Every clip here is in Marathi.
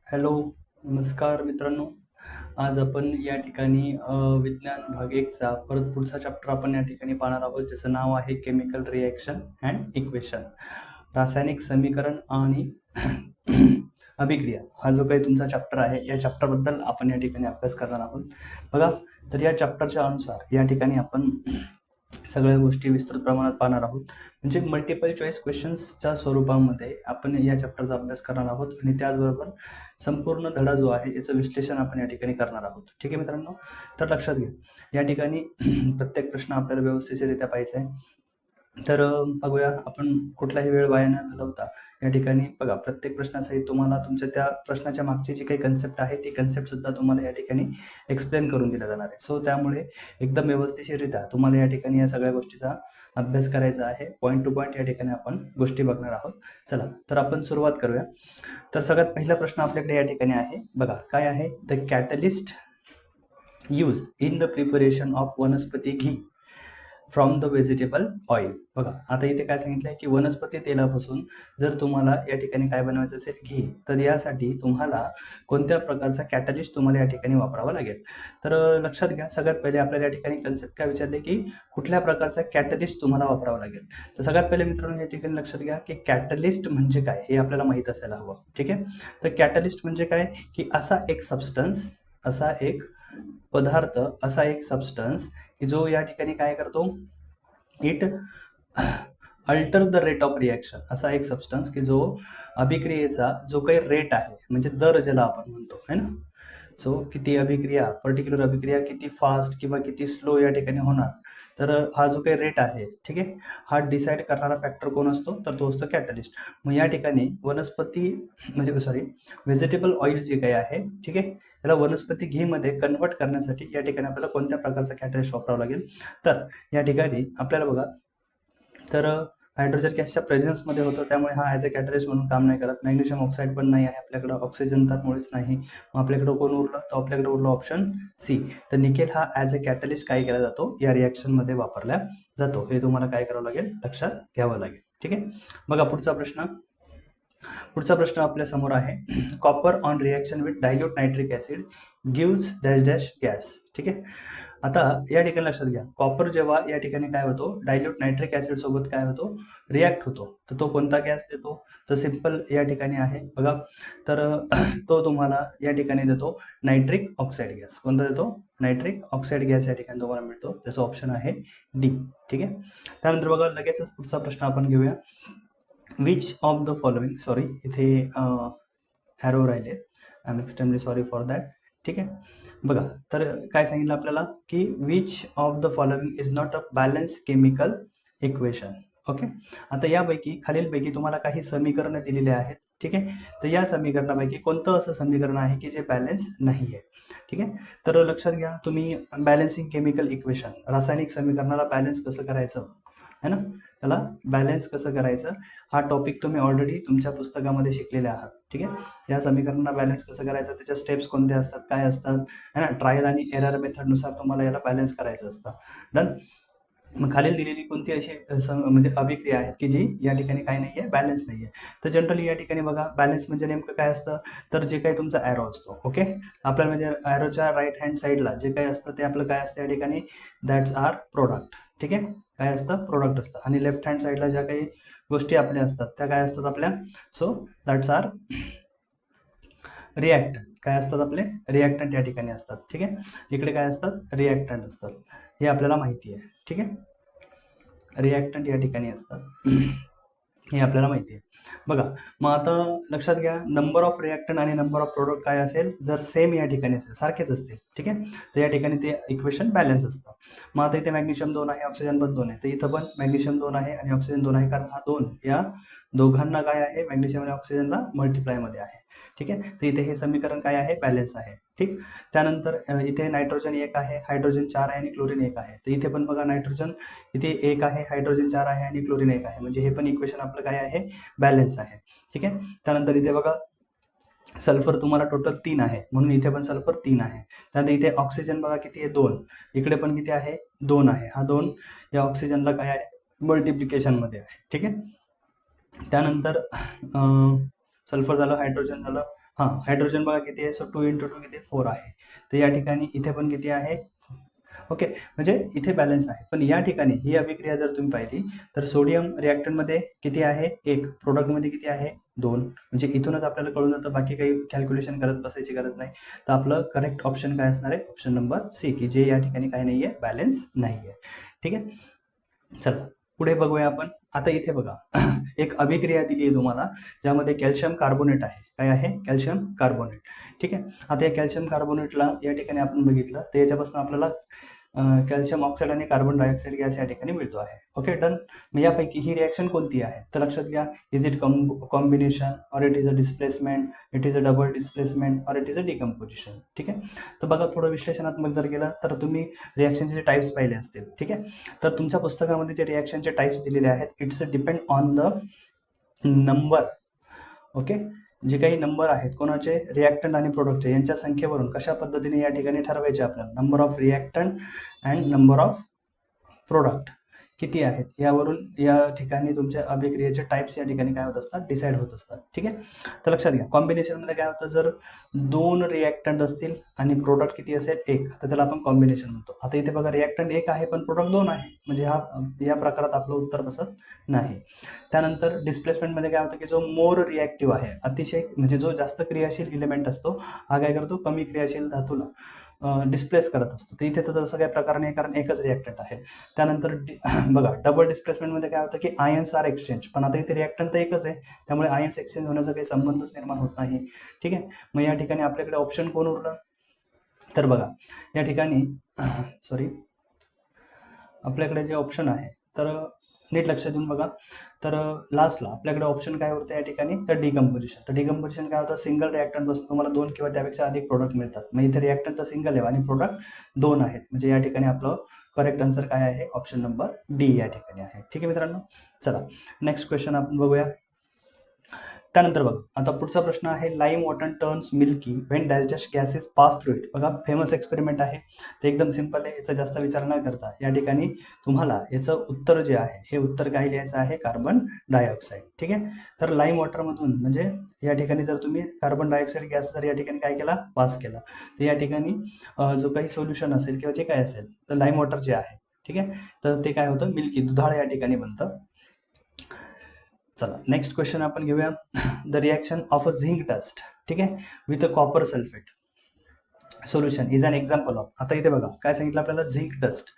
हॅलो, नमस्कार मित्रांनो. आज आपण या ठिकाणी विज्ञान भाग 1 चा परत पुढचा चॅप्टर आपण या ठिकाणी पाहणार आहोत, ज्याचं नाव आहे केमिकल रिएक्शन अँड इक्वेशन. रासायनिक समीकरण आणि अभिक्रिया. हा जो काही तुमचा चॅप्टर आहे, या चॅप्टरबद्दल आपण या ठिकाणी अभ्यास करणार आहोत. बघा, तर या चॅप्टरच्या अनुसार या ठिकाणी आपण सगळ्या गोष्टी विस्तृत प्रमाणात पाहणार आहोत. म्हणजे मल्टिपल चॉईस क्वेश्चन्सच्या स्वरूपामध्ये आपण या चॅप्टरचा अभ्यास करणार आहोत आणि त्याचबरोबर संपूर्ण धडा जो आहे याचं विश्लेषण आपण या ठिकाणी करणार आहोत. ठीक आहे मित्रांनो, तर लक्षात घ्या, या ठिकाणी प्रत्येक प्रश्न आपल्याला व्यवस्थितरित्या पाहायचा आहे. तर बघूया, आपण कुठलाही वेळ वाया न घालवता या ठिकाणी बघा, प्रत्येक प्रश्नासहित तुम्हाला तुमच्या त्या प्रश्नाच्या मागची जी काही कन्सेप्ट आहे ती कन्सेप्ट सुद्धा तुम्हाला या ठिकाणी एक्सप्लेन करून दिला जाणार आहे. सो त्यामुळे एकदम व्यवस्थितरित्या तुम्हाला या ठिकाणी या सगळ्या गोष्टीचा अभ्यास करायचा आहे. पॉईंट टू पॉईंट या ठिकाणी आपण गोष्टी बघणार आहोत. चला, तर आपण सुरुवात करूया. तर सगळ्यात पहिला प्रश्न आपल्याकडे या ठिकाणी आहे. बघा, काय आहे? The catalyst use in the preparation of वनस्पती घी फ्रॉम द व्हेजिटेबल ऑइल. बघा, आता इथे काय सांगितलंय की वनस्पती तेलापासून जर तुम्हाला या ठिकाणी काय बनवायचं असेल, घी, तर यासाठी तुम्हाला कोणत्या प्रकारचा कॅटलिस्ट तुम्हाला या ठिकाणी वापरावा लागेल. तर लक्षात घ्या, सगळ्यात पहिले आपल्याला या ठिकाणी कन्सेप्ट काय विचारले की कुठल्या प्रकारचा कॅटलिस्ट तुम्हाला वापरावा लागेल. तर सगळ्यात पहिले मित्रांनो या ठिकाणी लक्षात घ्या की कॅटलिस्ट म्हणजे काय हे आपल्याला माहित असायला हवं. ठीक आहे, तर कॅटलिस्ट म्हणजे काय की असा एक सबस्टन्स, असा एक पदार्थ, असा एक सबस्टन्स की जो या ठिकाणी काय करतो, it alter the rate of reaction. असा एक सबस्टन्स की जो अभिक्रियेचा जो काही रेट आहे, म्हणजे दर ज्याला आपण म्हणतो है ना, सो किती अभिक्रिया, पर्टिक्युलर अभिक्रिया किती फास्ट किंवा किती स्लो या ठिकाणी होणार, तर हा जो काही रेट आहे, ठीक आहे, हा डिसाईड करणारा फॅक्टर कोण असतो, तर तो असतो कॅटलिस्ट. मग या ठिकाणी वनस्पती म्हणजे सॉरी व्हेजिटेबल ऑइल जे काही आहे, ठीक आहे, त्याला वनस्पती घीमध्ये कन्वर्ट करण्यासाठी या ठिकाणी आपल्याला कोणत्या प्रकारचा कॅटलिस्ट वापरावा लागेल. तर या ठिकाणी आपल्याला बघा, तर हायड्रोजन गॅसच्या प्रेझेन्समध्ये होतं, त्यामुळे हा ॲज अ कॅटलिस्ट म्हणून काम नाही करत. मॅग्नेशियम ऑक्साईड पण नाही आहे आपल्याकडं, ऑक्सिजन तर मुळेच नाही. मग आपल्याकडं कोण उरलं, तर आपल्याकडे उरलं ऑप्शन सी. तर निकेल हा ॲज अ कॅटलिस्ट काय केला जातो, या रिॲक्शनमध्ये वापरला जातो. हे तुम्हाला काय करावं लागेल, लक्षात घ्यावं लागेल. ठीक आहे, बघा पुढचा प्रश्न आपल्या समोर आहे. Copper on reaction with dilute nitric acid gives dash dash gas. ठीक आहे, आता या ठिकाणी लक्षात घ्या, कॉपर जेव्हा या ठिकाणी काय होतो, डायल्यूट नायट्रिक ऍसिड सोबत काय होतो, रिॲक्ट होतो, तर तो कोणता गॅस देतो, तर सिंपल या ठिकाणी आहे बघा, तर तो तुम्हाला या ठिकाणी देतो नायट्रिक ऑक्साईड गॅस. कोणता देतो, नायट्रिक ऑक्साईड गॅस या ठिकाणी तुम्हाला मिळतो. त्याचा ऑप्शन आहे डी. ठीक आहे, त्यानंतर बघा लगेचच पुढचा प्रश्न आपण घेऊया. Which of the following, sorry इथे हॅरो राहिले, I am extremely sorry for that. ठीक आहे, बघा, तर काय सांगितलं आपल्याला की which of the following is not a balance chemical equation. Okay, आता यापैकी खालीलपैकी तुम्हाला काही समीकरणं दिलेली आहेत. ठीक आहे, तर या समीकरणापैकी कोणतं असं समीकरण आहे की जे बॅलन्स नाही आहे. ठीक आहे, तर लक्षात घ्या, तुम्ही बॅलन्सिंग केमिकल इक्वेशन, रासायनिक समीकरणाला बॅलन्स कसं करायचं है ना, त्याला बॅलन्स कसं करायचं, हा टॉपिक तुम्ही ऑलरेडी तुमच्या पुस्तकामध्ये शिकलेले आहात. ठीक आहे, या समीकरणाला बॅलन्स कसं करायचं, त्याच्या स्टेप्स कोणत्या असतात, काय असतात है ना, ट्रायल आणि एरर मेथडनुसार तुम्हाला याला बॅलन्स करायचं असतं. डन. मग खालील दिलेली कोणती अशी म्हणजे अभिक्रिया आहेत की जी या ठिकाणी काय नाहीये, बॅलन्स नाहीये. तर जनरली या ठिकाणी बघा, बॅलन्स म्हणजे नेमकं काय असतं, तर जे काही तुमचा ॲरो असतो, ओके, आपल्याला म्हणजे ॲरोच्या राईट हँड साईडला जे काही असतं ते आपलं काय असतं या ठिकाणी, दॅट्स आर प्रोडक्ट. ठीक आहे, काय असतं, प्रोडक्ट असतं. आणि लेफ्ट हँड साईडला ज्या काही गोष्टी आपल्या असतात त्या काय असतात आपल्या, सो दॅट्स आर रिॲक्टंट. काय असतात आपले, रिॲक्टंट या ठिकाणी असतात. ठीक आहे, इकडे काय असतात, रिॲक्टंट असतात, हे आपल्याला माहिती आहे. ठीक आहे, रिॲक्टंट या ठिकाणी असतात, हे आपल्याला माहिती आहे. बघा, मग आता लक्षात घ्या, नंबर ऑफ रिॲक्टंट आणि नंबर ऑफ प्रोडक्ट काय असेल, जर सेम या ठिकाणी असेल, सारखेच असतील, ठीक आहे, तर या ठिकाणी ते इक्वेशन बॅलन्स असतं. मग आता इथे मॅग्नेशियम 2 आहे, ऑक्सिजन पण 2 आहे, तर इथं पण मॅग्नेशियम 2 आहे आणि ऑक्सिजन 2 आहे, कारण हा 2 या दोघांना काय आहे, मॅग्नेशियम आणि ऑक्सिजनला मल्टिप्लायमध्ये आहे. ठीक आहे, तर इथे हे समीकरण काय आहे, बॅलन्स आहे. ठीक, त्यानंतर इथे नायट्रोजन 1 आहे, हायड्रोजन 4 आहे आणि क्लोरीन 1 आहे. तर इथे पण बघा, नायट्रोजन इथे 1 आहे, हायड्रोजन 4 आहे आणि क्लोरीन 1 आहे, म्हणजे हे पण इक्वेशन आपलं काय आहे, बॅलन्स आहे. ठीक आहे, त्यानंतर इथे बघा, सल्फर तुम्हाला टोटल 3 आहे, म्हणून इथे पण सल्फर 3 आहे. त्यानंतर इथे ऑक्सिजन बघा किती आहे, 2, इकडे पण किती आहे, 2 आहे. हा 2 या ऑक्सिजनला काय आहे, मल्टिप्लिकेशनमध्ये आहे. ठीक आहे, त्यानंतर सल्फर झालं, हायड्रोजन झालं, हां, हायड्रोजन बघा किती आहे, सो 2 × 2 किती 4 आहे. तर या ठिकाणी इथे पण किती आहे, ओके, म्हणजे इथे बॅलन्स आहे. पण या ठिकाणी ही अभिक्रिया जर तुम्ही पाहिली तर सोडियम रिॲक्टंटमध्ये किती आहे, 1, प्रोडक्टमध्ये किती आहे, 2. म्हणजे इथूनच आपल्याला कळून जातं, बाकी काही कॅल्क्युलेशन करत बसायची गरज नाही. तर आपलं करेक्ट ऑप्शन काय असणार आहे, ऑप्शन नंबर सी, की जे या ठिकाणी काय नाहीये, बॅलन्स नाहीये. ठीक आहे, चला पुढे बघूया आपण. आता इथे बघा एक अभिक्रिया दिली आहे तुम्हाला, ज्यामध्ये कॅल्शियम कार्बोनेट आहे. काय आहे, कॅल्शियम कार्बोनेट. ठीक आहे, आता या कॅल्शियम कार्बोनेटला या ठिकाणी आपण बघितलं तर याच्यापासून आपल्याला कॅल्शियम ऑक्साईड आणि कार्बन डायऑक्साईड गॅस या ठिकाणी मिळतो आहे. Okay, done. मग यापैकी ही रिॲक्शन कोणती आहे, तर लक्षात घ्या, is it combination, or it is a displacement, it is a double displacement, or it is a decomposition. ठीक आहे, तर बघा थोडं विश्लेषणात्मक जर केलं तर तुम्ही रिॲक्शनचे टाइप्स पाहिले असतील. ठीक आहे, तर तुमच्या पुस्तकामध्ये जे रिॲक्शनचे टाइप्स दिलेले आहेत, it's depend on the number. Okay, जे काही नंबर आहेत कोणाचे, रिॲक्टंट आणि प्रोडक्टचे, यांच्या संख्येवरून कशा पद्धतीने या ठिकाणी ठरवायचे आपल्याला, number of reactant and number of product किती आहेत यावरून या ठिकाणी तुमच्या अभिक्रियेचे टाइप्स या ठिकाणी काय होत असतात, डिसाईड होत असतात. ठीक आहे, तर लक्षात घ्या, कॉम्बिनेशनमध्ये काय होतं, जर 2 रिॲक्टंट असतील आणि प्रोडक्ट किती असेल, 1, तर त्याला आपण कॉम्बिनेशन म्हणतो. आता इथे बघा रिॲक्टंट 1 आहे पण प्रोडक्ट 2 आहे, म्हणजे या प्रकारात आपलं उत्तर बसत नाही. त्यानंतर डिस्प्लेसमेंटमध्ये काय होतं, की जो मोर रिॲक्टिव्ह आहे, अतिशय म्हणजे जो जास्त क्रियाशील इलेमेंट असतो, हा काय करतो, कमी क्रियाशील धातूला डिस्प्लेस करत असतो. तर इथे तर तसं काही प्रकार नाही, कारण एकच रिॲक्टंट आहे. त्यानंतर बघा डबल डिस्प्लेसमेंटमध्ये काय होतं, की आयन्स आर एक्सचेंज, पण आता इथे रिॲक्टंट तर एकच आहे, त्यामुळे आयन्स एक्सचेंज होण्याचा काही संबंधच निर्माण होत नाही. ठीक आहे, मग या ठिकाणी आपल्याकडे ऑप्शन कोण उरलं, तर बघा या ठिकाणी सॉरी आपल्याकडे जे ऑप्शन आहे, तर नीट लक्ष देऊन बघा. तर लास्टला आपल्याकडे ऑप्शन काय होतं या ठिकाणी, तर डिकम्पोजिशन. तर डिकम्पोजिशन काय होतं, सिंगल रिॲक्टंटपासून तुम्हाला 2 किंवा त्यापेक्षा अधिक प्रोडक्ट मिळतात. मग इथे रिॲक्टंट तर सिंगल आहे आणि प्रोडक्ट 2 आहेत, म्हणजे या ठिकाणी आपलं करेक्ट आन्सर काय आहे, ऑप्शन नंबर डी या ठिकाणी आहे. ठीक आहे मित्रांनो, चला नेक्स्ट क्वेश्चन आपण बघूया. त्यानंतर बघा आता पुढचा प्रश्न आहे, lime water turns milky when dash gases pass through it. बघा फेमस एक्सपेरिमेंट आहे, ते एकदम सिंपल आहे, याचा जास्त विचार न करता या ठिकाणी तुम्हाला याचं उत्तर जे आहे, हे उत्तर काय लिहायचं आहे, कार्बन डायऑक्साईड. ठीक आहे, तर लाईम वॉटरमधून म्हणजे या ठिकाणी जर तुम्ही कार्बन डायऑक्साईड गॅस जर या ठिकाणी काय केला, पास केला, तर या ठिकाणी जो काही सोल्युशन असेल किंवा जे काय असेल, तर लाईम वॉटर जे आहे, ठीक आहे, तर ते काय होतं, मिल्की दुधाळ या ठिकाणी बनतं. चला नेक्स्ट क्वेश्चन आपण घेऊया. The reaction of a zinc dust, ठीक आहे, with a copper sulphate solution is an example of. आता इथे बघा काय सांगितलं आपल्याला, zinc dust,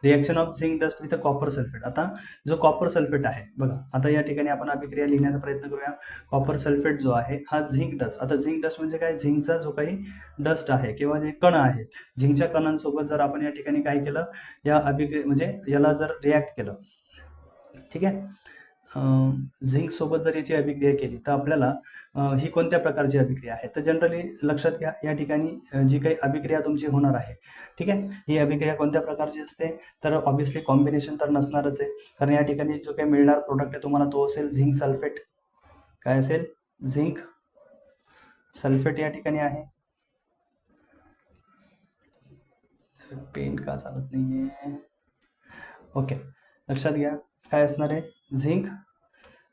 reaction of zinc dust with a copper sulphate. आता जो कॉपर सल्फेट आहे बघा, आता या ठिकाणी आपण अभिक्रिया लिहिण्याचा प्रयत्न करूया. कॉपर सल्फेट जो आहे हा झिंक डस्ट. आता झिंक डस्ट म्हणजे काय, झिंकचा जो काही डस्ट आहे किंवा जे कण आहेत, झिंकच्या कणांसोबत जर आपण या ठिकाणी काय केलं, या अभिक्रिया म्हणजे याला जर रिॲक्ट केलं, ठीक आहे, झिंक सोबत जर याची अभिक्रिया केली तर आपल्याला ही कोणत्या प्रकारची अभिक्रिया आहे, तर जनरली लक्षात घ्या या ठिकाणी जी काही अभिक्रिया तुमची होणार आहे, ठीक आहे, ही अभिक्रिया कोणत्या प्रकारची असते, तर ऑब्व्हियसली कॉम्बिनेशन तर नसणारच आहे, कारण या ठिकाणी जो काही मिळणार प्रोडक्ट आहे तुम्हाला तो असेल झिंक सल्फेट. काय असेल, झिंक सल्फेट या ठिकाणी आहे. पेन का चालत नाहीये, ओके, लक्षात घ्या काय असणार आहे, झिंक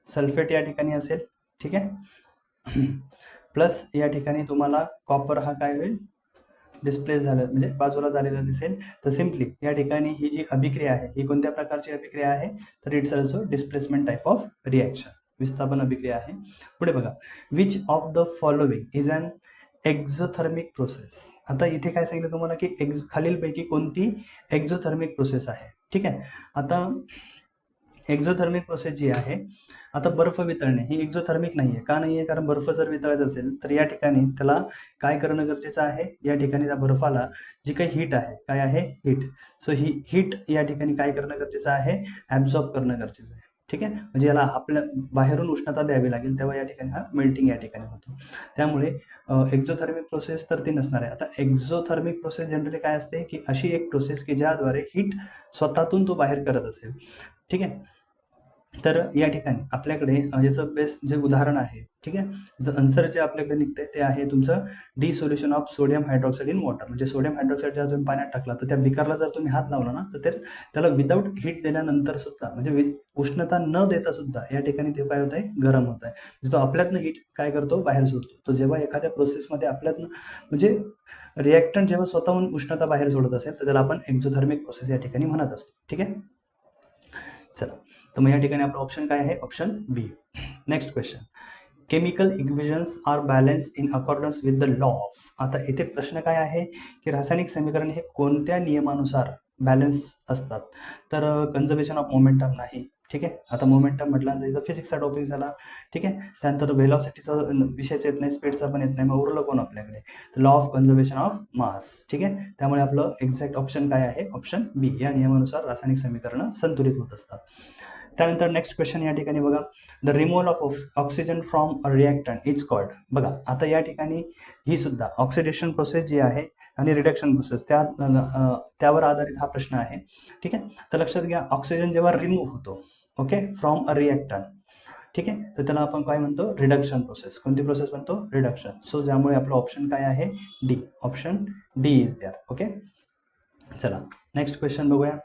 सल्फेट या ठिकाणी असेल. ठीक आहे, प्लस या ठिकाणी तुम्हाला कॉपर हा काय होईल, डिस्प्लेस झालं म्हणजे बाजूला झालेला दिसेल. तर सिम्पली या ठिकाणी ही जी अभिक्रिया आहे ही कोणत्या प्रकारची अभिक्रिया आहे, तर it's also displacement type of reaction, विस्थापन अभिक्रिया आहे. पुढे बघा, which of the following is an exothermic process. आता इथे काय सांगितलं तुम्हाला की खालीलपैकी कोणती एक्झोथर्मिक प्रोसेस आहे. ठीक आहे, आता एक्झोथर्मिक प्रोसेस जी आहे, आता बर्फ वितळणे ही एक्झोथर्मिक नाहीये. का नाहीये, कारण बर्फ जर वितळायचा असेल तर या ठिकाणी त्याला काय करणं गरजेचं आहे, या ठिकाणी त्या बर्फाला जी काही हीट आहे, काय आहे, हीट. सो ही हीट या ठिकाणी काय करणं गरजेचं आहे, ॲब्झॉर्ब करणं गरजेचं आहे. ठीक आहे, म्हणजे याला आपल्या बाहेरून उष्णता द्यावी लागेल, तेव्हा या ठिकाणी हा मेल्टिंग या ठिकाणी होतो. त्यामुळे एक्झोथर्मिक प्रोसेस तर ती नसणार आहे. आता एक्झोथर्मिक प्रोसेस जनरली काय असते, की अशी एक प्रोसेस की ज्याद्वारे हीट स्वतःतून तो बाहेर करत असेल. ठीक आहे, तर या ठिकाणी आपल्याकडे याचं बेस्ट जे उदाहरण आहे, ठीक आहे, जर आन्सर जे आपल्याकडे निघतंय ते आहे तुमचं dissolution of sodium hydroxide in water. म्हणजे सोडियम हायड्रॉक्साईड जेव्हा तुम्ही पाण्यात टाकला तर त्या बिकरला जर तुम्ही हात लावला ना तर त्याला विदाऊट हीट दिल्यानंतर सुद्धा म्हणजे उष्णता न देता सुद्धा या ठिकाणी ते काय होत आहे, गरम होत आहे. म्हणजे तो आपल्यातनं हीट काय करतो, बाहेर सोडतो. तो जेव्हा एखाद्या प्रोसेसमध्ये आपल्यातनं म्हणजे रिॲक्टंट जेव्हा स्वतःहून उष्णता बाहेर सोडत असेल तर त्याला आपण एक्झोथर्मिक प्रोसेस या ठिकाणी म्हणत असतो. ठीक आहे, चला. तर मग या ठिकाणी आपलं ऑप्शन काय आहे, option B. Next question, chemical equations are balance in accordance with the law of. आता इथे प्रश्न काय आहे की रासायनिक समीकरण हे कोणत्या नियमानुसार बॅलन्स असतात. तर कन्झर्वेशन ऑफ मोमेंटम नाही. ठीक आहे, आता मोमेंटम म्हटल्यानंतर इथं फिजिक्सचा टॉपिक झाला. ठीक आहे, त्यानंतर व्हेलॉसिटीचा विषयच येत नाही, स्पीडचा पण येत नाही. मग उरलं कोण आपल्याकडे, तर law of conservation of mass. ठीक आहे, त्यामुळे आपलं एक्झॅक्ट ऑप्शन काय आहे, ऑप्शन बी. या नियमानुसार रासायनिक समीकरणं संतुलित होत असतात. त्यानंतर नेक्स्ट क्वेश्चन या ठिकाणी बघा, the removal of oxygen from a reactant is called. बघा आता या ठिकाणी ही सुद्धा ऑक्सिडेशन प्रोसेस जी आहे आणि रिडक्शन प्रोसेस त्यावर आधारित हा प्रश्न आहे. ठीक आहे, तर लक्षात घ्या, ऑक्सिजन जेव्हा रिमूव्ह होतो, ओके, फ्रॉम अ रिॲक्टंट, ठीक आहे, तर त्याला आपण काय म्हणतो, रिडक्शन प्रोसेस. कोणती प्रोसेस म्हणतो, रिडक्शन. सो ज्यामुळे आपलं ऑप्शन काय आहे, D. Option D is there. Okay, चला नेक्स्ट क्वेश्चन बघूया.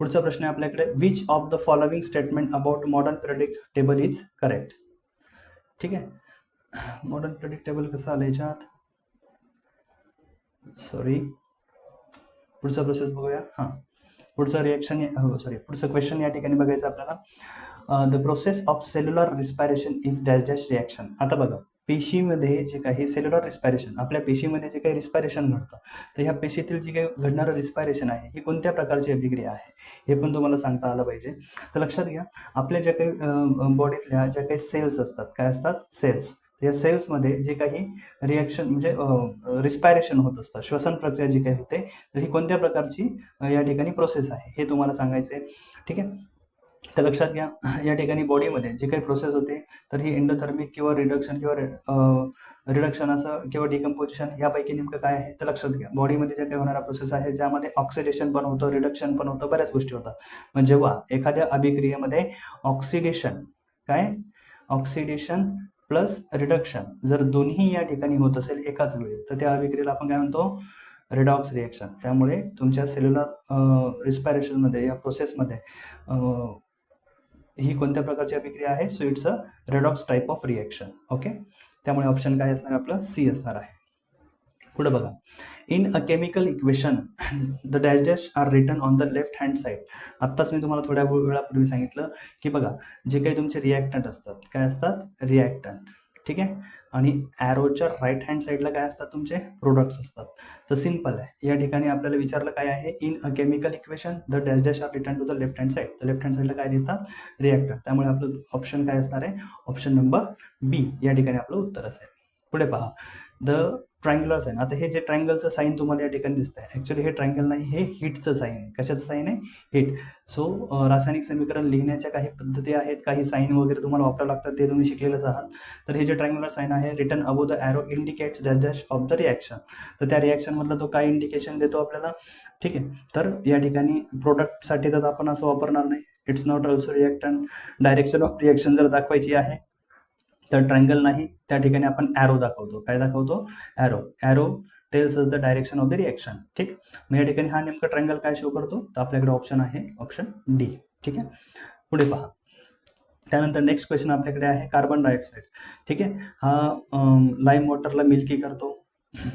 पुढचा प्रश्न आहे आपल्याकडे, which of the following statement about modern periodic table is correct. ठीक आहे, मॉडर्न पिरियडिक टेबल कसं आलं याच्यात, सॉरी, पुढचा प्रोसेस बघूया. हां, पुढचं रिएक्शन, पुढचं क्वेश्चन या ठिकाणी बघायचं आपल्याला. The process of cellular respiration is dash dash reaction. आता बघा, पेशीमध्ये जे काही सेल्युलर रिस्पायरेशन, आपल्या पेशीमध्ये जे काही रिस्पायरेशन घडतं, तर ह्या पेशीतील जे काही घडणारं रिस्पायरेशन आहे ही कोणत्या प्रकारची अभिक्रिया आहे हे पण तुम्हाला सांगता आलं पाहिजे. तर लक्षात घ्या, आपल्या ज्या काही बॉडीतल्या ज्या काही सेल्स असतात, काय असतात, सेल्स. या सेल्समध्ये जे काही रिॲक्शन म्हणजे रिस्पायरेशन होत असतं, श्वसन प्रक्रिया जी काही होते, तर ही कोणत्या प्रकारची या ठिकाणी प्रोसेस आहे हे तुम्हाला सांगायचं आहे. ठीक आहे, तर लक्षात घ्या, या ठिकाणी बॉडीमध्ये जे काही प्रोसेस होते तर ही एंडोथर्मिक किंवा रिडक्शन किंवा रिडक्शन असं किंवा डिकम्पोजिशन यापैकी नेमकं काय आहे, तर लक्षात घ्या, बॉडीमध्ये जे काही होणारा प्रोसेस आहे ज्यामध्ये ऑक्सिडेशन पण होतं, रिडक्शन पण होतं, बऱ्याच गोष्टी होतात. मग जेव्हा एखाद्या अभिक्रियेमध्ये ऑक्सिडेशन, काय, ऑक्सिडेशन प्लस रिडक्शन जर दोन्ही या ठिकाणी होत असेल एकाच वेळी, तर त्या अभिक्रियेला आपण काय म्हणतो, रेडॉक्स रिएक्शन. त्यामुळे तुमच्या सेल्युलर रिस्पायरेशनमध्ये या प्रोसेसमध्ये ही कोणत्या प्रकारची अभिक्रिया आहे, so it's a redox type of reaction. Okay, त्यामुळे ऑप्शन काय असणार आपलं, सी असणार आहे. पुढे बघा, in a chemical equation the dash dash are written on the left hand side. आत्ताच मी तुम्हाला थोड्या वेळापूर्वी सांगितलं की बघा, जे काही तुमचे रिॲक्टंट असतात, काय असतात, रिॲक्टंट. ठीक आहे, आणि ॲरोच्या राईट हँड साईडला काय असतात, तुमचे प्रोडक्ट्स असतात. तर सिम्पल आहे, या ठिकाणी आपल्याला विचारलं काय आहे, in a chemical equation the dash dash are return to the left hand side. तर लेफ्ट हँड साईडला काय लिहितात, रिॲक्टंट. त्यामुळे आपलं ऑप्शन काय असणार आहे, ऑप्शन नंबर बी या ठिकाणी आपलं उत्तर असेल. पुढे पहा, द ट्रायंग्युलर साईन. आता हे जे ट्रायंगलचं साईन तुम्हाला या ठिकाणी दिसत आहे, ॲक्च्युली हे ट्रायंगल नाही, हे हिटचं साईन आहे. कशाचं साईन आहे, हिट. सो रासायनिक समीकरण लिहिण्याच्या काही पद्धती आहेत, काही साईन वगैरे तुम्हाला वापरावं लागतात, ते तुम्ही शिकलेलंच आहात. तर हे जे ट्रायंगुलर साईन आहे, written above the arrow indicates dash dash of the reaction. तर त्या रिॲक्शनमधला तो काय इंडिकेशन देतो आपल्याला. ठीक आहे, तर या ठिकाणी प्रोडक्टसाठी तर आपण असं वापरणार नाही, it's not also reactant. Direction of reaction जर दाखवायची आहे तर ट्रायंगल नाही, त्या ठिकाणी आपण ॲरो दाखवतो. काय दाखवतो, arrow. Arrow tells us the direction of the reaction. ठीक, मग या ठिकाणी हा नेमका ट्रायंगल काय शो करतो, तर आपल्याकडे ऑप्शन आहे ऑप्शन डी. ठीक आहे, पुढे पहा. त्यानंतर नेक्स्ट क्वेश्चन आपल्याकडे आहे कार्बन डायऑक्साईड. ठीक आहे, हा लाईम वॉटरला मिल्की करतो,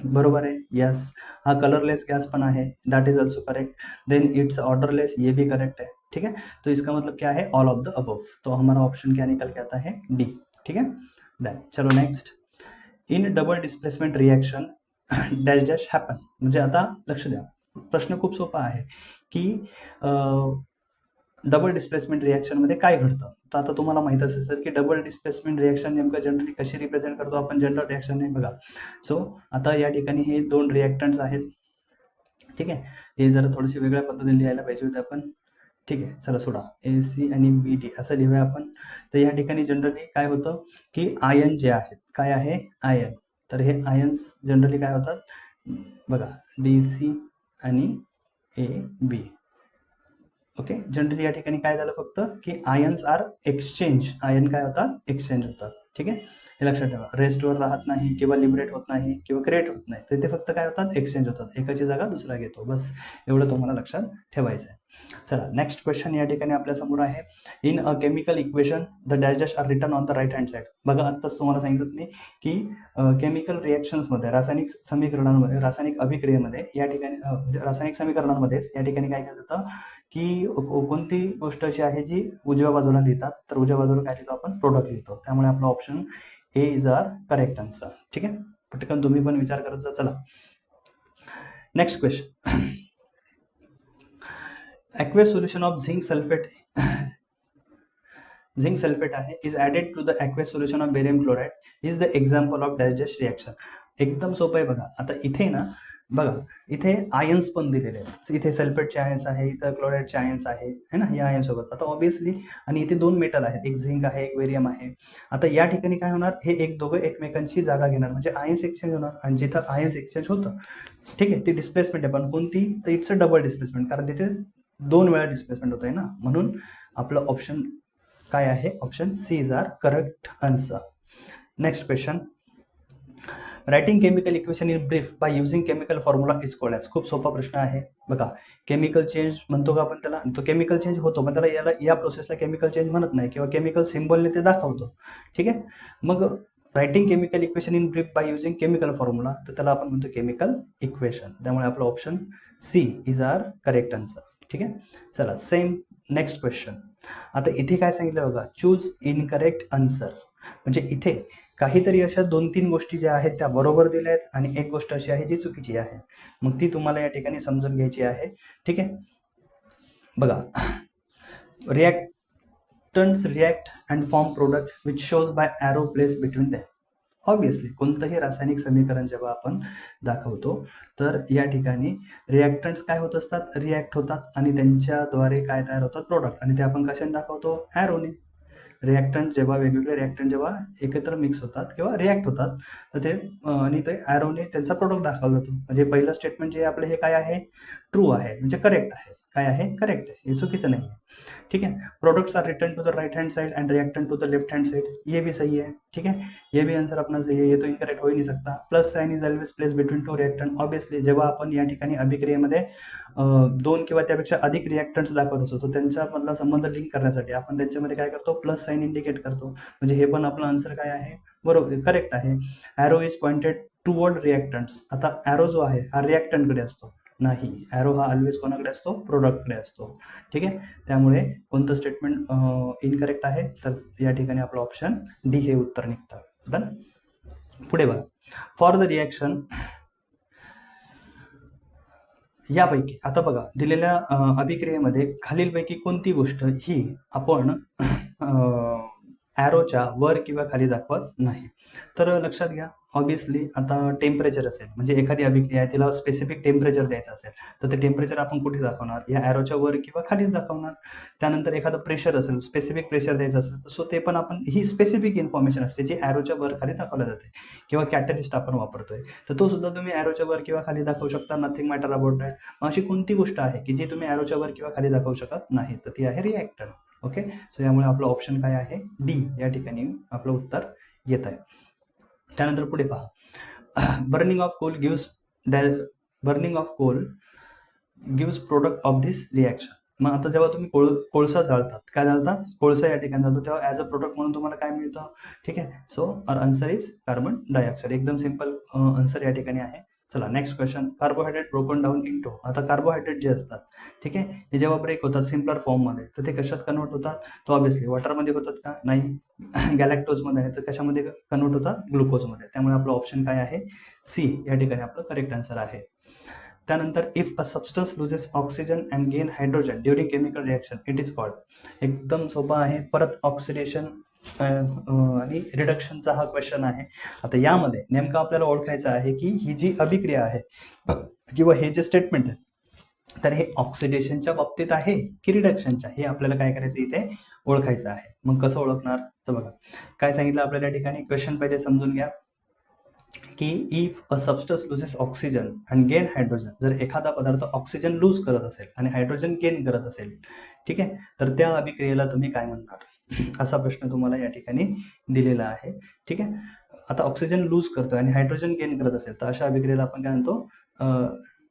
बरोबर आहे, यस. हा कलरलेस गैस पण है, that is also correct. Then it's odourless, ये भी करेक्ट है. ठीक है, तो इसका मतलब क्या है, ऑल ऑफ द अबव. तो हमारा ऑप्शन क्या निकल के आता है, डी. ठीक है, डन. चलो next, in double displacement reaction dash dash happen. म्हणजे आता लक्ष द्या, प्रश्न खूप सोपा आहे की डबल डिस्प्लेसमेंट रिॲक्शनमध्ये काय घडतं. तर आता तुम्हाला माहित असेल सर की डबल डिस्प्लेसमेंट रिॲक्शन नेमकं जनरली कशी रिप्रेझेंट करतो आपण, जनरल रिॲक्शन आहे बघा. सो आता या ठिकाणी हे दोन रिॲक्टंट्स आहेत. ठीक आहे, हे जरा थोडेसे वेगळ्या पद्धतीने लिहायला पाहिजे होते आपण. ठीक आहे, चला सोडा, ए सी आणि बी डी असं लिहूया आपण. तर या ठिकाणी जनरली काय होतं की आयन जे आहेत, काय आहे, आयन. तर हे आयन्स जनरली काय होतात बघा, डी सी आणि ए बी. ओके, जनरली या ठिकाणी काय झालं फक्त की आयन्स आर एक्सचेंज, आयन काय होतात, एक्सचेंज होतात. ठीक आहे, हे लक्षात ठेवा. रेस्टवर राहत नाही किंवा लिबरेट होत नाही किंवा क्रिएट होत नाही, तर ते फक्त काय होतात, एक्सचेंज होतात. एकाची जागा दुसरा घेतो, बस एवढं तुम्हाला लक्षात ठेवायचं आहे. चला नेक्स्ट क्वेश्चन या ठिकाणी आपल्या समोर आहे. In a chemical equation the dash are written on the right hand side. बघा आत्ताच तुम्हाला सांगितलं मी की केमिकल रिएक्शन्समध्ये, रासायनिक समीकरणांमध्ये, रासायनिक अभिक्रियेमध्ये या ठिकाणी रासायनिक समीकरणांमध्येच या ठिकाणी काय केलं जातं की कोणती गोष्ट अशी आहे जी उजव्या बाजूला लिहितात, तर उजव्या बाजूला काय लिहितो आपण, प्रोडक्ट लिहितो. त्यामुळे आपला option A is our correct answer. ठीक आहे, पटकन तुम्ही पण विचार करत जा. चला next question. aqueous solution of zinc sulfate आहे is added to the aqueous solution of barium chloride is the example of dash reaction. एकदम सोपं आहे बघा. आता इथे ना बघा, इथे आयन्स पण दिलेले आहेत. इथे सल्फेटचे आयन्स आहे, इथं क्लोराईडचे आयन्स आहे, है ना, या आयन सोबत. आता ऑब्विसली आणि इथे दोन मेटल आहेत, एक झिंक आहे, एक बेरियम आहे. आता या ठिकाणी काय होणार, हे एक दोघं एकमेकांची जागा घेणार, म्हणजे आयन्स एक्सचेंज होणार. आणि जिथं आयन्स एक्सचेंज होतं, ठीक आहे, ती डिस्प्लेसमेंट आहे. पण कोणती, तर इट्स अ डबल डिस्प्लेसमेंट, कारण तिथे दोन वेळा डिस्प्लेसमेंट होत आहे ना. म्हणून आपलं ऑप्शन काय आहे, option C is our correct answer. Next question. Writing chemical equation in brief by using chemical formula is called as. खूप सोपा प्रश्न आहे बघा. केमिकल चेंज म्हणतो का आपण त्याला, तो केमिकल चेंज होतो, पण त्याला याला या प्रोसेसला केमिकल चेंज म्हणत नाही, किंवा केमिकल सिम्बॉलने ते दाखवतो. ठीक आहे, मग writing chemical equation in brief by using chemical formula, तर त्याला आपण म्हणतो केमिकल इक्वेशन. त्यामुळे आपलं option C is our correct answer. ठीक आहे, चला सेम नेक्स्ट क्वेश्चन. आता इथे काय सांगितलं बघा, चूज इनकरेक्ट आन्सर. म्हणजे इथे काहीतरी अशा 2-3 गोष्टी ज्या आहेत त्या बरोबर दिल्या आहेत आणि एक गोष्ट अशी आहे जी चुकीची आहे. मग ती तुम्हाला या ठिकाणी समजून घ्यायची आहे. ठीक आहे, बघा. Reactants react and form product which shows by arrow place between them. Obviously कोणतंही रासायनिक समीकरण जेव्हा आपण दाखवतो, तर या ठिकाणी रिॲक्टंट्स काय होत असतात, रिॲक्ट होतात आणि त्यांच्याद्वारे काय तयार होतात, प्रोडक्ट. आणि ते आपण कशाने दाखवतो, ॲरोने. रिॲक्टंट जेव्हा वेगवेगळे रिॲक्टंट जेव्हा एकत्र मिक्स होतात किंवा रिॲक्ट होतात, तर ते आणि ते ॲरोने त्यांचा प्रोडक्ट दाखवला जातो. म्हणजे पहिलं स्टेटमेंट जे आपलं हे काय आहे, ट्रू आहे, म्हणजे करेक्ट आहे. काय आहे, करेक्ट आहे, हे चुकीचं नाही आहे. ठीक है, products are return to the right hand side and reactant to the left hand side, ये भी सही है. ठीक है, ये भी आंसर अपना सही है, ये तो इनकरेक्ट हो ही नहीं सकता. Plus sign is always place between two reactant. Obviously जेव्हा आपण या ठिकाणी अभिक्रियेमध्ये दोन किंवा त्यापेक्षा अधिक रिएक्टंट्स दाखवत असतो, तर त्यांच्यामधला संबंध लिंक करण्यासाठी आपण त्यांच्यामध्ये काय करतो, प्लस साइन इंडिकेट करतो. म्हणजे हे पण आपलं आन्सर काय आहे, बरोबर, करेक्ट आहे. Arrow is pointed toward reactants. आता ॲरो जो आहे हा रिएक्टंटकडे असतो, नाही, ॲरो हा ऑलवेज कोणाकडे असतो, प्रोडक्टकडे असतो. ठीक आहे, त्यामुळे कोणतं स्टेटमेंट इनकरेक्ट आहे, तर या ठिकाणी आपलं ऑप्शन डी हे उत्तर निघतं. डन. पुढे बघा. फॉर द रिॲक्शन यापैकी, आता बघा दिलेल्या अभिक्रियेमध्ये खालीलपैकी कोणती गोष्ट ही आपण ॲरोच्या वर किंवा खाली दाखवत नाही. तर लक्षात घ्या, ऑब्विसली आता टेम्परेचर असेल, म्हणजे एखादी अभिक्रिया आहे तिला स्पेसिफिक टेम्परेचर द्यायचं असेल, तर ते टेम्परेचर आपण कुठे दाखवणार, या ॲरोच्या वर किंवा खालीच दाखवणार. त्यानंतर एखादं प्रेशर असेल, स्पेसिफिक प्रेशर द्यायचं असेल, सो ते पण आपण, ही स्पेसिफिक इन्फॉर्मेशन असते जी ॲरोच्या वर खाली दाखवल्या जाते. किंवा कॅटलिस्ट आपण वापरतोय, तर तो सुद्धा तुम्ही ॲरोच्या वर किंवा खाली दाखवू शकता, नथिंग मॅटर अबाउट दॅट. अशी कोणती गोष्ट आहे की जी तुम्ही ॲरोच्या वर किंवा खाली दाखवू शकत नाही, तर ती आहे रिॲक्टंट. ओके, सो यामुळे आपलं ऑप्शन काय आहे, डी या ठिकाणी आपलं उत्तर येत आहे. त्यानंतर पुढे पहा. Burning of coal gives product of this reaction. मग आता जेव्हा तुम्ही कोळसा जाळतात, काय जाळतात, कोळसा या ठिकाणी जातो, तेव्हा ॲज अ प्रोडक्ट म्हणून तुम्हाला काय मिळतं. ठीक आहे, so R answer is carbon dioxide. एकदम सिंपल आन्सर या ठिकाणी आहे. चला next question. Carbohydrate broken down into. आता कार्बोहायड्रेट जे असतात, ठीक आहे, हे जेव्हा ब्रेक होतात सिम्पलर फॉर्ममध्ये, तर ते कशात कन्वर्ट होतात, तर ऑब्विसली वॉटरमध्ये होतात का, नाही, गॅलॅक्टोजमध्ये आहे, तर कशामध्ये कन्वर्ट होतात, ग्लुकोजमध्ये. त्यामुळे आपलं ऑप्शन काय आहे, सी या ठिकाणी आपलं करेक्ट आन्सर आहे. त्यानंतर if a substance loses oxygen and gain hydrogen during chemical reaction it is called. एकदम सोपा आहे. परत ऑक्सिडेशन आणि रिडक्शनचा हा क्वेश्चन आहे. आता यामध्ये नेमकं आपल्याला ओळखायचं आहे की ही जी अभिक्रिया आहे किंवा हे जे स्टेटमेंट आहे, तर हे ऑक्सिडेशनच्या बाबतीत आहे की रिडक्शनच्या, हे आपल्याला काय करायचं इथे ओळखायचं आहे. मग कसं ओळखणार, तर बघा काय सांगितलं आपल्याला या ठिकाणी. क्वेश्चन पहिले समजून घ्या. की if a substance loses oxygen and gain hydrogen, जर एखादा पदार्थ ऑक्सिजन लूज करत असेल आणि हायड्रोजन गेन करत असेल, ठीक आहे, तर त्या अभिक्रियेला तुम्ही काय म्हणणार, असा प्रश्न तुम्हाला या ठिकाणी दिलेला आहे. ठीक आहे, आता ऑक्सिजन लूज करतोय आणि हायड्रोजन गेन करत असेल तर अशा अभिक्रियेला आपण काय म्हणतो,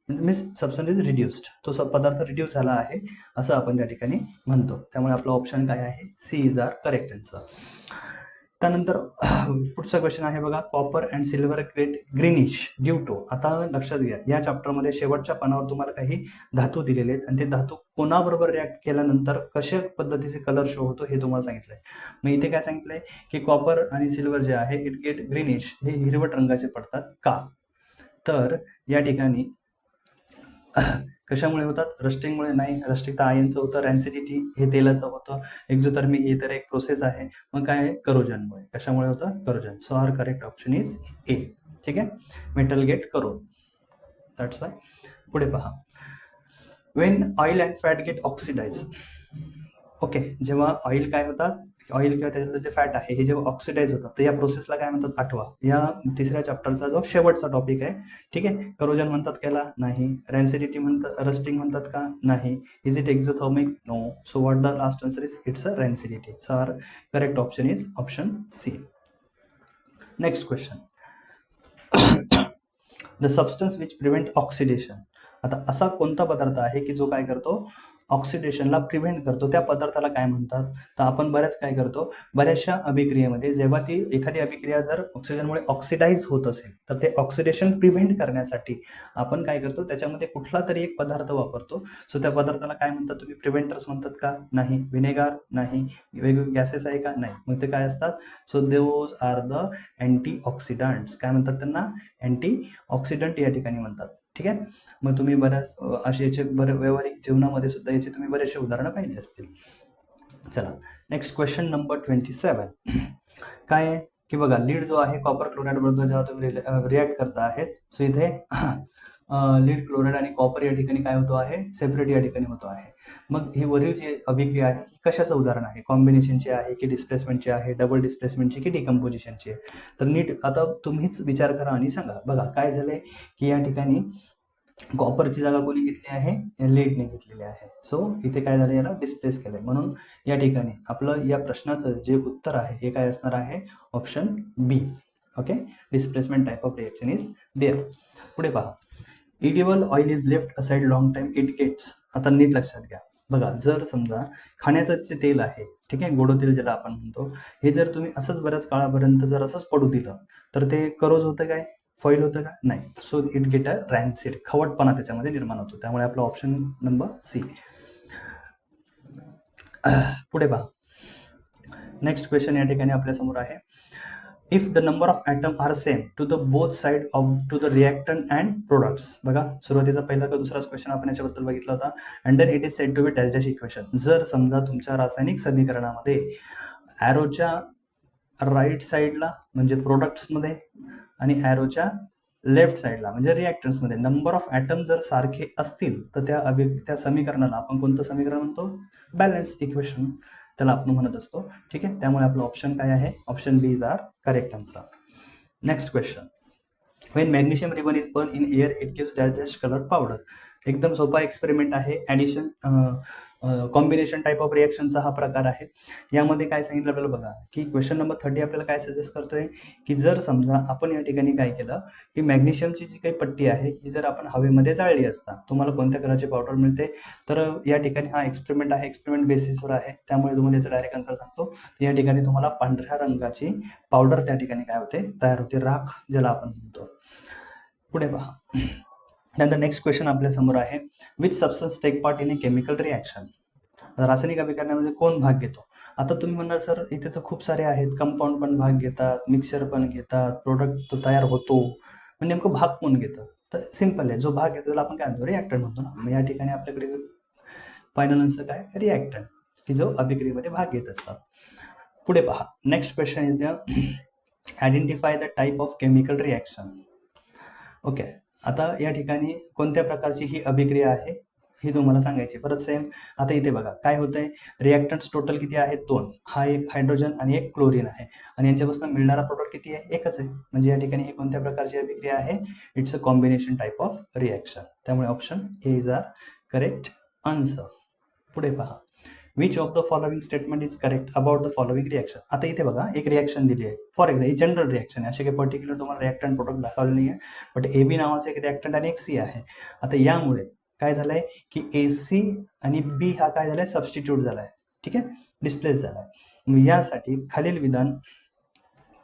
मीन्स सबस्टन्स इज रिड्युस्ड, तो पदार्थ रिड्यूस झाला आहे असं आपण त्या ठिकाणी म्हणतो. त्यामुळे आपलं ऑप्शन काय आहे, C is our correct answer. त्यानंतर पुढचा क्वेश्चन आहे बघा, copper and silver great greenish due to. आता लक्षात घ्या, या चॅप्टरमध्ये शेवटच्या पानावर तुम्हाला काही धातू दिलेले आहेत आणि ते धातू कोणाबरोबर रिॲक्ट केल्यानंतर कशा पद्धतीचे कलर शो होतो हे तुम्हाला सांगितलंय. मग इथे काय सांगितलंय की कॉपर आणि सिल्वर जे आहे इट गेट ग्रीनिश, हे हिरवट रंगाचे पडतात का, तर या ठिकाणी कशामुळे होतात, रस्टिंगमुळे नाही, रस्टिंग तर आयनचं होतं, रॅन्सिडिटी हे तेलाचं होतं, एक्झोथर्मी ही तर एक प्रोसेस आहे, मग काय आहे, करोजनमुळे. कशामुळे होतं, corrosion. So our correct option is A. ठीक आहे, metal get corrode, that's why. पुढे पहा, when oil and fat get oxidise. Okay, जेव्हा ऑइल काय होतात, ऑइल किंवा त्याच्यातलं जे फॅट आहे हे जेव्हा ऑक्सिडाइज होतात तर या प्रोसेसला काय म्हणतात, आठवा. या तिसऱ्या चॅप्टरचा जो शेवटचा टॉपिक आहे. ठीक आहे, करोजन म्हणतात त्याला, नाही. रॅन्सिडिटी म्हणतात, रस्टिंग म्हणतात का, नाही. Is it exothermic, no. So what the last answer is, it's a rancidity. So our correct option is option C. Next question, the substance which prevent oxidation. आता असा कोणता पदार्थ आहे की जो काय करतो, ऑक्सिडेशनला प्रिव्हेंट करतो, त्या पदार्थाला काय म्हणतात. तर आपण बऱ्याच काय करतो, बऱ्याचशा अभिक्रियेमध्ये जेव्हा ती एखादी अभिक्रिया जर ऑक्सिजनमुळे ऑक्सिडाइज होत असेल तर ते ऑक्सिडेशन प्रिव्हेंट करण्यासाठी आपण काय करतो, त्याच्यामध्ये कुठला तरी एक पदार्थ वापरतो. सो त्या पदार्थाला काय म्हणतात तुम्ही, प्रिव्हेंटर्स म्हणतात का, नाही. व्हिनेगार, नाही. वेगवेगळे गॅसेस आहे का, नाही. मग ते काय असतात, so those are the anti oxidants. काय म्हणतात त्यांना, अँटी ऑक्सिडंट या ठिकाणी म्हणतात. ठीक आहे, मग तुम्ही बऱ्याच असे याचे व्यावहारिक जीवनामध्ये सुद्धा याचे तुम्ही बरेचसे उदाहरणं पाहिली असतील. चला, नेक्स्ट क्वेश्चन नंबर 27. काय आहे की बघा, लीड जो आहे कॉपर क्लोराईड बरोबर जेव्हा तुम्ही रिॲक्ट करता आहेत, सो इथे लीड क्लोराईड आणि कॉपर या ठिकाणी काय होतो आहे, सेपरेट या ठिकाणी होतो आहे. मग ही वरील जी अभिक्रिया आहे ही कशाचं उदाहरण आहे, कॉम्बिनेशनची आहे की डिस्प्लेसमेंटची आहे, डबल डिस्प्लेसमेंटची की डिकम्पोजिशनची आहे. तर नीट आता तुम्हीच विचार करा आणि सांगा. बघा काय झालंय की या ठिकाणी कॉपरची जागा कोणी घेतली आहे, लीडने घेतलेली आहे. सो इथे काय झालं, याला डिस्प्लेस केलंय. म्हणून या ठिकाणी आपलं या प्रश्नाचं जे उत्तर आहे हे काय असणार आहे, option B. Okay, displacement type of reaction is there. पुढे पहा, edible oil is left aside long time it gets. आता नीट लक्षात घ्या. बघा, जर समजा खाण्याचं जे तेल आहे, ठीक आहे, गोडं तेल ज्याला आपण म्हणतो, हे जर तुम्ही असंच बऱ्याच काळापर्यंत जर असंच पडू दिलं तर ते करोज होतं काय, फॉईल होतं का, नाही. सो इट गेट अ रॅन्सिड, खवटपणा त्याच्यामध्ये निर्माण होतो. त्यामुळे आपलं ऑप्शन नंबर सी. पुढे पहा, नेक्स्ट क्वेश्चन या ठिकाणी आपल्या समोर आहे, if the number of atom are same to the both side of to the reactant and products. बघा, सुरुवातीचा पहिला का दुसराच क्वेश्चन आपण याच्याबद्दल बघितला होता. And then it is said to be dash dash equation. जर समजा तुमच्या रासायनिक समीकरणामध्ये ॲरोच्या राईट साईडला म्हणजे प्रोडक्ट्समध्ये आणि ॲरोच्या लेफ्ट साईडला म्हणजे रिॲक्टन्समध्ये नंबर ऑफ ॲटम जर सारखे असतील तर त्या समीकरणाला आपण कोणतं समीकरण म्हणतो, बॅलन्स इक्वेशन त्याला आपण म्हणत असतो. ठीक आहे, त्यामुळे आपलं ऑप्शन काय आहे, option B is our correct answer. Next question, when magnesium ribbon is burn in air it gives dash dash colour powder. एकदम सोपा एक्सपेरिमेंट आहे, ॲडिशन कॉम्बिनेशन टाइप ऑफ रिएक्शनचा हा प्रकार आहे. यामध्ये काय सांगितलं आपल्याला बघा, की क्वेश्चन नंबर 30 आपल्याला काय सजेस्ट करतोय की जर समजा आपण या ठिकाणी काय केलं की मॅग्नेशियमची जी काही पट्टी आहे ही जर आपण हवेमध्ये जाळली असता तुम्हाला कोणत्या कलरची पावडर मिळते. तर या ठिकाणी हा एक्सपेरिमेंट आहे, एक्सपेरिमेंट बेसिसवर आहे, त्यामुळे तुम्हाला याचा डायरेक्ट आन्सर सांगतो. या ठिकाणी तुम्हाला पांढऱ्या रंगाची पावडर त्या ठिकाणी काय होते, तयार होते, राख ज्याला आपण म्हणतो. पुढे पहा, त्यानंतर नेक्स्ट क्वेश्चन आपल्या समोर आहे, which substance take part in a chemical reaction. रासायनिक अभिकरणामध्ये कोण भाग घेतो. आता तुम्ही म्हणणार सर इथे तर खूप सारे आहेत, कंपाऊंड पण भाग घेतात, मिक्सचर पण घेतात, प्रोडक्ट तो तयार होतो, पण नेमकं भाग कोण घेतं. तर सिम्पल आहे, जो भाग घेतो त्याला आपण काय म्हणतो, रिॲक्टंट म्हणतो ना. मग या ठिकाणी आपल्याकडे फायनल आन्सर काय, रिॲक्टंट, की जो अभिक्रियेमध्ये भाग घेत असतात. पुढे पहा, next question is identify the type of chemical reaction. Okay, आता या ठिकाणी कोणत्या प्रकारची ही अभिक्रिया आहे, ही तुम्हाला सांगायची. परत सेम आता इथे बघा काय होतंय, रिॲक्टंट्स टोटल किती आहेत 2. हा एक हायड्रोजन आणि एक क्लोरीन आहे आणि यांच्यापासून मिळणारा प्रोडक्ट किती आहे, एकच आहे. म्हणजे या ठिकाणी ही कोणत्या प्रकारची अभिक्रिया आहे, it's a combination type of reaction. त्यामुळे option A is our correct answer. पुढे पहा, which of the following statement is correct about the following reaction. आता इथे बघा एक रिॲक्शन दिली आहे, फॉर एक्झाम्पल ही जनरल रिॲक्शन आहे, असे काही पर्टिक्युलर तुम्हाला रिॲक्टंट प्रोडक्ट दाखवले नाही आहे, बट ए बी नावाचं एक रिॲक्टंट आणि एक सी आहे. आता यामुळे काय झालंय की ए सी आणि बी हा काय झालाय, सबस्टिट्यूट झालाय, ठीक आहे, डिस्प्लेस झालाय. यासाठी खालील विधान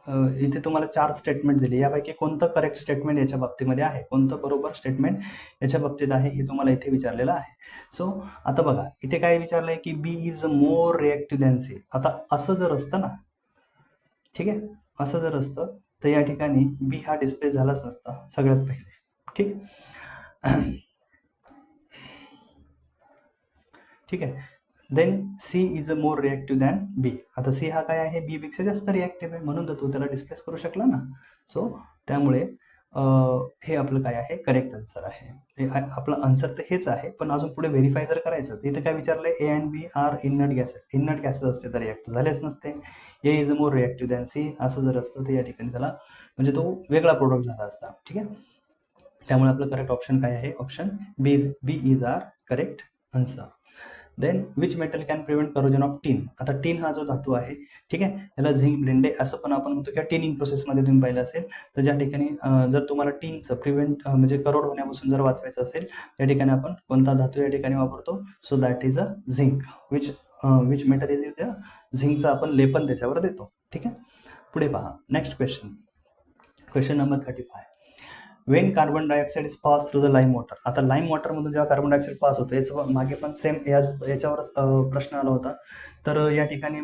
इथे तुम्हाला 4 स्टेटमेंट दिले, यापैकी कोणतं करेक्ट स्टेटमेंट याच्या बाबतीमध्ये आहे, कोणतं बरोबर स्टेटमेंट याच्या बाबतीत आहे हे तुम्हाला इथे विचारलेलं आहे. सो आता बघा इथे काय विचारलंय की B is more reactive than C. आता असं जर असतं ना, ठीक आहे, असं जर असतं तर या ठिकाणी बी हा डिस्प्ले झालाच नसता सगळ्यात पहिले, ठीक ठीक आहे. Then C is a more reactive than B. आता सी हा काय आहे, बी पेक्षा जास्त रिॲक्टिव्ह आहे, म्हणून तर तो त्याला डिस्प्लेस करू शकला ना. सो त्यामुळे हे आपलं काय आहे, करेक्ट आन्सर आहे. आपलं आन्सर तर हेच आहे, पण अजून पुढे व्हेरीफाय जर करायचं तर इथे काय विचारलंय, A and B are inert gases. Inert gases असते तर रिॲक्टिव्ह झालेच नसते. A is a more reactive than C असं जर असतं तर या ठिकाणी त्याला म्हणजे तो वेगळा प्रोडक्ट झाला असता, ठीक आहे. त्यामुळे आपलं करेक्ट ऑप्शन काय आहे, option B is our correct answer. Then which metal can prevent corrosion of tin. आता टीन हा जो धातू आहे, ठीक आहे, त्याला झिंक ब्लेंडे असं पण आपण म्हणतो किंवा टिनिंग प्रोसेसमध्ये तुम्ही पाहिलं असेल तर ज्या ठिकाणी जर तुम्हाला टीनचं प्रिव्हेंट म्हणजे करोड होण्यापासून जर वाचवायचं असेल त्या ठिकाणी आपण कोणता धातू या ठिकाणी वापरतो, so that is a zinc. Which metal is the झिंकचं आपण लेपन त्याच्यावर देतो, ठीक आहे. पुढे पहा next question number 35. When carbon dioxide is pass through the lime water. आता लाईम वॉटरमधून जेव्हा कार्बन डायऑक्साईड पास होतं, याचं मागे पण सेम याच्यावरच प्रश्न आला होता. तर या ठिकाणी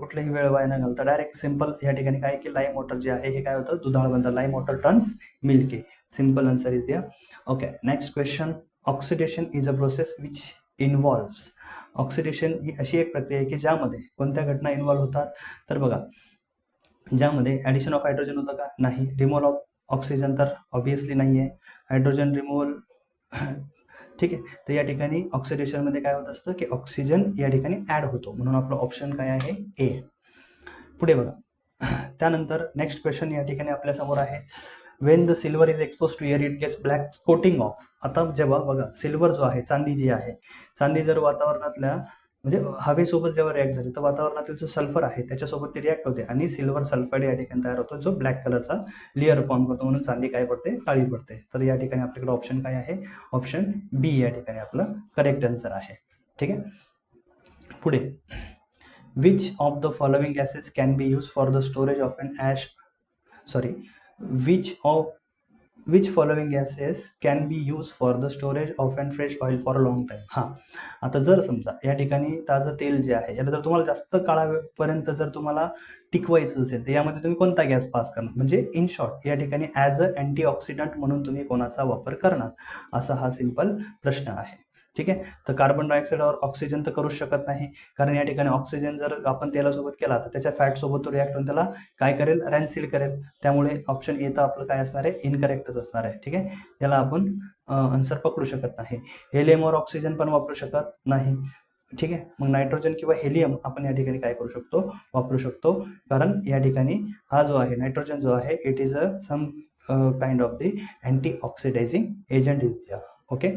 कुठलीही वेळ वाया न घालता डायरेक्ट सिंपल या ठिकाणी काय की लाईम वॉटर जे आहे हे काय होतं, दुधाळ बनतं. Lime water turns milky. Simple answer is दिया. Okay, next question. Oxidation is a process which involves. ऑक्सिडेशन ही अशी एक प्रक्रिया आहे की ज्यामध्ये कोणत्या घटना इन्व्हॉल्व्ह होतात, तर बघा ज्यामध्ये ॲडिशन ऑफ हायड्रोजन होतं का, नाही. रिमूव्हल ऑफ ऑक्सिजन तर ऑब्विसली नाही आहे. हायड्रोजन रिमूव्हल ठीक आहे. तर या ठिकाणी ऑक्सिडेशनमध्ये काय होत असतं की ऑक्सिजन या ठिकाणी ॲड होतो, म्हणून आपलं ऑप्शन काय आहे, ए. पुढे बघा त्यानंतर नेक्स्ट क्वेश्चन या ठिकाणी आपल्या समोर आहे. When the silver is expose to air it gets black coating of. आता जेव्हा बघा सिल्वर जो आहे, चांदी जी आहे, चांदी जर वातावरणातल्या म्हणजे हवेसोबत जेव्हा रिॲक्ट झाली तर वातावरणातील जो सल्फर आहे त्याच्यासोबत ती रिॲक्ट होते आणि सिल्वर सल्फाईड या ठिकाणी तयार होतो, जो ब्लॅक कलरचा लेअर फॉर्म करतो, म्हणून चांदी काय पडते, काळी पडते. तर या ठिकाणी आपल्याकडे ऑप्शन काय आहे, ऑप्शन बी या ठिकाणी आपलं करेक्ट आन्सर आहे, ठीक आहे. पुढे, which of the following gases can be use for the storage of an ash which following gases can be use for the storage of and fresh oil for a long time. हां, आता जर समजा या ठिकाणी ताजं तेल जे आहे याला जर तुम्हाला जास्त काळापर्यंत जर तुम्हाला टिकवायचं असेल तर यामध्ये तुम्ही कोणता गॅस पास करणार, म्हणजे इन शॉर्ट या ठिकाणी ॲज अ अँटीऑक्सिडंट म्हणून तुम्ही कोणाचा वापर करणार, असा हा सिंपल प्रश्न आहे, ठीक आहे. तर कार्बन डायऑक्साईडवर ऑक्सिजन तर करूच शकत नाही, कारण या ठिकाणी ऑक्सिजन जर आपण तेलासोबत केला तर त्याच्या फॅटसोबत तो रिॲक्ट होऊन त्याला काय करेल, रॅन्सिड करेल. त्यामुळे ऑप्शन ए तर आपलं काय असणार आहे, इनकरेक्टच असणार आहे, ठीक आहे. याला आपण आन्सर पकडू शकत नाही. हेलियमवर ऑक्सिजन पण वापरू शकत नाही, ठीक आहे. मग नायट्रोजन किंवा हेलियम आपण या ठिकाणी काय करू शकतो, वापरू शकतो, कारण या ठिकाणी हा जो आहे नायट्रोजन जो आहे it is a some kind of the anti oxidising agent is there. Okay,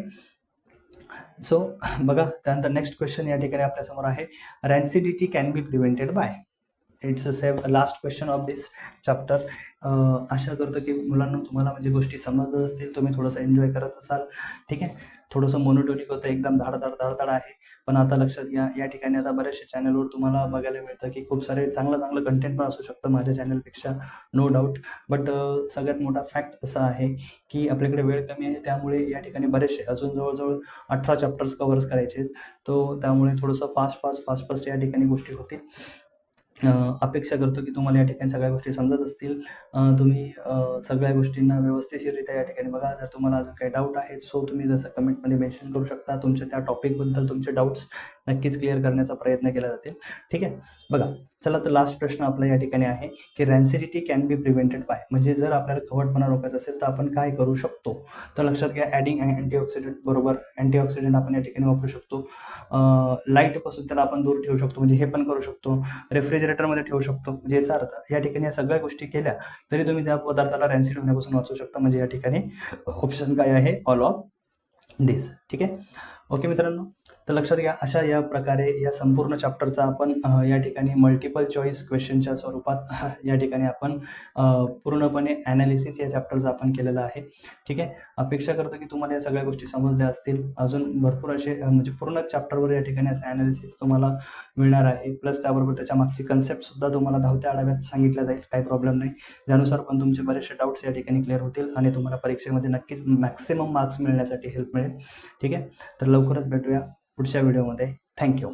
so बघा त्यानंतर नेक्स्ट क्वेश्चन या ठिकाणी आपल्यासमोर आहे. Rancidity can be prevented by. It's a last question of this chapter. आशा करतो की मुलांना तुम्हाला म्हणजे गोष्टी समजत असतील, तुम्ही थोडंसं एन्जॉय करत असाल, ठीक आहे. थोडंसं मोनोटोनिक होतं, एकदम धाडधाड आहे, पण आता लक्षात घ्या या ठिकाणी आता बऱ्याचशा चॅनलवर तुम्हाला बघायला मिळतं की खूप सारे चांगलं कंटेंट पण असू शकतं माझ्या चॅनलपेक्षा, नो डाऊट. बट सगळ्यात मोठा फॅक्ट असा आहे की आपल्याकडे वेळ कमी आहे, त्यामुळे या ठिकाणी बरेचसे अजून जवळजवळ 18 चॅप्टर्स कव्हर्स करायचे, तो त्यामुळे थोडंसं फास्ट या ठिकाणी गोष्टी होतील. अपेक्षा करतो की तुम्हाला या ठिकाणी सगळ्या गोष्टी समजत असतील. तुम्ही सगळ्या गोष्टींना व्यवस्थितरित्या या ठिकाणी बघा. जर तुम्हाला अजून काही डाऊट आहे, सो तुम्ही जसं कमेंटमध्ये मेन्शन करू शकता. तुमच्या त्या टॉपिकबद्दल तुमचे डाऊट्स नक्कीच क्लिअर करण्याचा प्रयत्न केला जातील. ठीक आहे. बघा, चला तर लास्ट प्रश्न आपला या ठिकाणी आहे की रॅन्सिडिटी कॅन बी प्रिव्हेंटेड बाय, म्हणजे जर आपल्याला खवटपणा रोखायचा असेल तर आपण काय करू शकतो? तर लक्षात घ्या, ॲडिंग अँटीऑक्सिडंट बरोबर. अँटीऑक्सिडंट आपण या ठिकाणी वापरू शकतो. लाईटपासून त्याला आपण दूर ठेवू शकतो, म्हणजे हे पण करू शकतो. रेफ्रिजरेटरमध्ये ठेवू शकतो. म्हणजे याचा अर्थ या ठिकाणी या सगळ्या गोष्टी केल्या तरी तुम्ही त्या पदार्थाला रॅन्सिड होण्यापासून वाचवू शकता. म्हणजे या ठिकाणी ऑप्शन काय आहे? ऑल ऑफ दिस. ठीक आहे. ओके मित्रांनो, तर लक्षात घ्या, अशा या प्रकारे या संपूर्ण चॅप्टरचा आपण या ठिकाणी मल्टिपल चॉईस क्वेश्चनच्या स्वरूपात या ठिकाणी आपण पूर्णपणे ॲनालिसिस या चॅप्टरचा आपण केलेला आहे. ठीक आहे. अपेक्षा करतो की तुम्हाला या सगळ्या गोष्टी समजल्या असतील. अजून भरपूर असे म्हणजे पूर्ण चॅप्टरवर या ठिकाणी असं ॲनालिसिस तुम्हाला मिळणार आहे. प्लस त्याबरोबर त्याच्या मागची कन्सेप्टसुद्धा तुम्हाला धावत्या आढाव्यात सांगितल्या जाईल. काही प्रॉब्लेम नाही. त्यानुसार पण तुमचे बरेचसे डाऊट्स या ठिकाणी क्लिअर होतील आणि तुम्हाला परीक्षेमध्ये नक्कीच मॅक्सिमम मार्क्स मिळण्यासाठी हेल्प मिळेल. ठीक आहे. तर लवकरच भेटूया पुढच्या व्हिडिओमध्ये. थँक्यू.